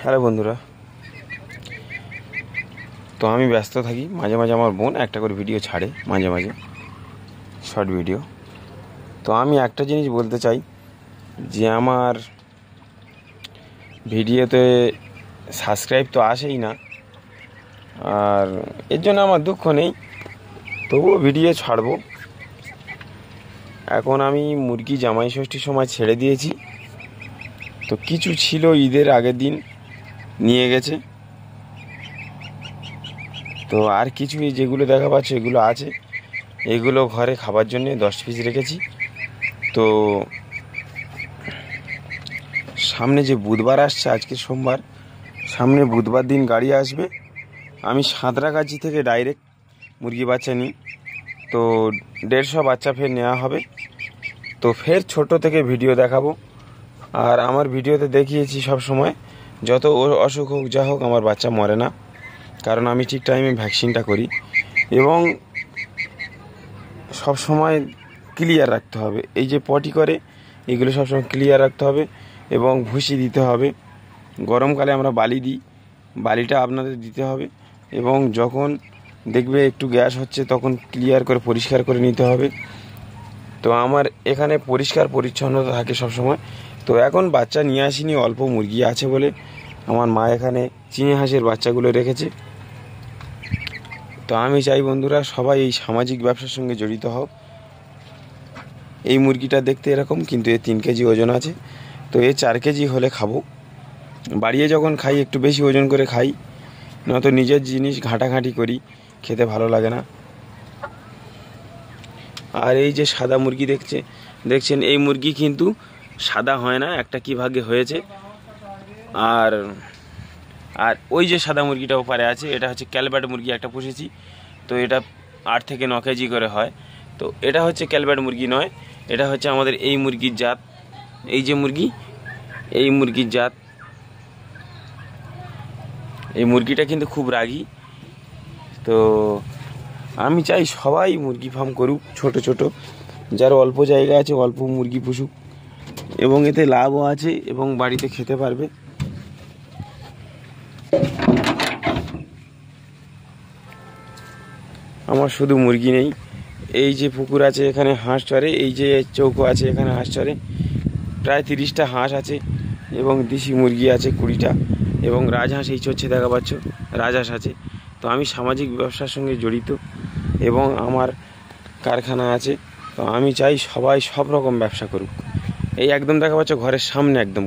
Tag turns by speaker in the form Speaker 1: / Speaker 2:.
Speaker 1: Hello বন্ধুরা, তো আমি ব্যস্ত থাকি, মাঝে মাঝে আমার বোন একটা করে ভিডিও ছাড়ে, মাঝে মাঝে শর্ট ভিডিও। তো আমি একটা জিনিস বলতে চাই যে আমার ভিডিওতে সাবস্ক্রাইব তো আসেই না, আর এর জন্য আমার দুঃখ নেই, তবুও ভিডিও ছাড়বো। এখন আমি মুরগি জামাই ষষ্ঠীর সময় ছেড়ে দিয়েছি, তো কিছু ছিল ঈদের আগের দিন নিয়ে গেছে, তো আর কিছু যেগুলো দেখা পাচ্ছে এগুলো আছে, এগুলো ঘরে খাবার জন্য 10 পিস রেখেছি। তো সামনে যে বুধবার আসছে, আজকে সোমবার, সামনে বুধবার দিন গাড়ি আসবে। আমি সাঁতরাগাছি থেকে ডাইরেক্ট মুরগি বাচ্চা নিই, তো 150 বাচ্চা ফের নেওয়া হবে। তো ফের ছোট থেকে ভিডিও দেখাবো, আর আমার ভিডিওতে দেখিয়েছি সব সময় যত অসুখ হোক যা হোক আমার বাচ্চা মরে না, কারণ আমি ঠিক টাইমে ভ্যাকসিনটা করি এবং সব সময় ক্লিয়ার রাখতে হবে। এই যে পটি করে এগুলো সবসময় ক্লিয়ার রাখতে হবে এবং ভুসি দিতে হবে। গরমকালে আমরা বালি দিই, বালিটা আপনাদের দিতে হবে, এবং যখন দেখবে একটু গ্যাস হচ্ছে তখন ক্লিয়ার করে পরিষ্কার করে নিতে হবে। তো আমার এখানে পরিষ্কার পরিচ্ছন্নতা থাকে সব সময়। তো এখন বাচ্চা নিয়ে আসিনি, অল্প মুরগি আছে বলে আমার মা এখানে চিনি হাঁসের বাচ্চাগুলো রেখেছে। তো আমি চাই বন্ধুরা সবাই এই সামাজিক ব্যবসার সঙ্গে জড়িত হও। এই মুরগিটা দেখতে এরকম, কিন্তু এ 3 কেজি ওজন আছে, তো এ 4 কেজি হলে খাবো। বাড়িয়ে যখন খাই একটু বেশি ওজন করে খাই, নয়তো নিজের জিনিস ঘাঁটাঘাঁটি করি, খেতে ভালো লাগে না। আর এই যে সাদা মুরগি দেখছেন, এই মুরগি কিন্তু সাদা হয় না, একটা কি ভাগ্যে হয়েছে। আর আর ওই যে সাদা মুরগিটা ওপারে আছে, এটা হচ্ছে ক্যালবার্ট মুরগি একটা পুষেছি, তো এটা 8 থেকে 9 কেজি করে হয়। তো এটা হচ্ছে ক্যালবার্ট মুরগি নয়, এটা হচ্ছে আমাদের এই মুরগির জাত। এই যে মুরগি, এই মুরগির জাত। এই মুরগিটা কিন্তু খুব রাগী। তো আমি চাই সবাই মুরগি ফার্ম করুক, ছোট ছোট, যার অল্প জায়গা আছে অল্প মুরগি পুষুক, এবং এতে লাভও আছে এবং বাড়িতে খেতে পারবে। আমার শুধু মুরগি নেই, এই যে পুকুর আছে এখানে হাঁস চরে, এই যে চৌকো আছে এখানে হাঁস চরে, প্রায় 30টা হাঁস আছে, এবং দেশি মুরগি আছে 20টা, এবং রাজহাঁস এই চড়ছে দেখা পাচ্ছ, রাজহাঁস আছে। তো আমি সামাজিক ব্যবসার সঙ্গে জড়িত এবং আমার কারখানা আছে। তো আমি চাই সবাই সব রকম ব্যবসা করুক। এই একদম দেখা পাচ্ছ ঘরের সামনে একদম